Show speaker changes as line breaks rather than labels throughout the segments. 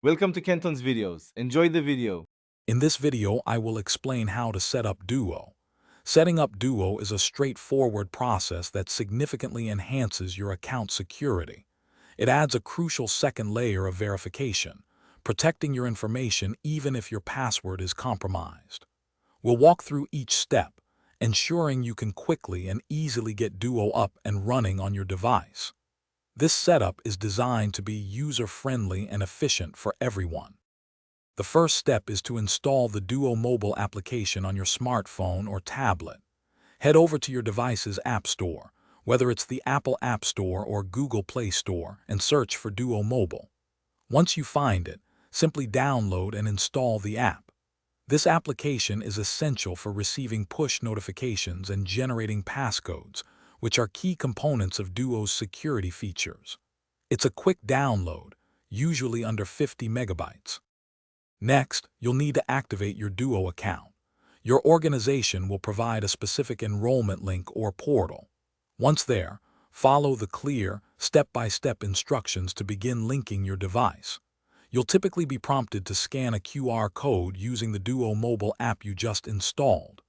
Welcome to Kenton's videos. Enjoy the video.
In this video, I will explain how to set up Duo. Setting up Duo is a straightforward process that significantly enhances your account security. It adds a crucial second layer of verification, protecting your information even if your password is compromised. We'll walk through each step, ensuring you can quickly and easily get Duo up and running on your device. This setup is designed to be user-friendly and efficient for everyone. The first step is to install the Duo mobile application on your smartphone or tablet. Head over to your device's App Store, whether it's the Apple App Store or Google Play Store, and search for Duo Mobile. Once you find it, simply download and install the app. This application is essential for receiving push notifications and generating passcodes, which are key components of Duo's security features. It's a quick download, usually under 50 megabytes. Next, you'll need to activate your Duo account. Your organization will provide a specific enrollment link or portal. Once there, follow the clear, step-by-step instructions to begin linking your device. You'll typically be prompted to scan a QR code using the Duo mobile app you just installed.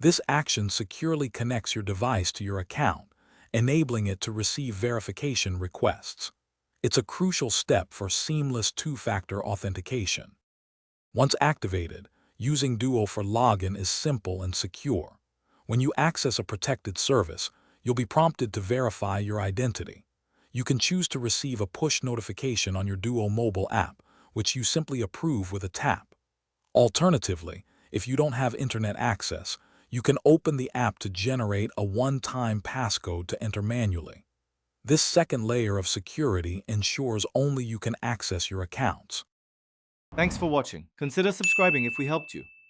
This action securely connects your device to your account, enabling it to receive verification requests. It's a crucial step for seamless two-factor authentication. Once activated, using Duo for login is simple and secure. When you access a protected service, you'll be prompted to verify your identity. You can choose to receive a push notification on your Duo mobile app, which you simply approve with a tap. Alternatively, if you don't have internet access, you can open the app to generate a one-time passcode to enter manually. This second layer of security ensures only you can access your accounts.
Thanks for watching. Consider subscribing if we helped you.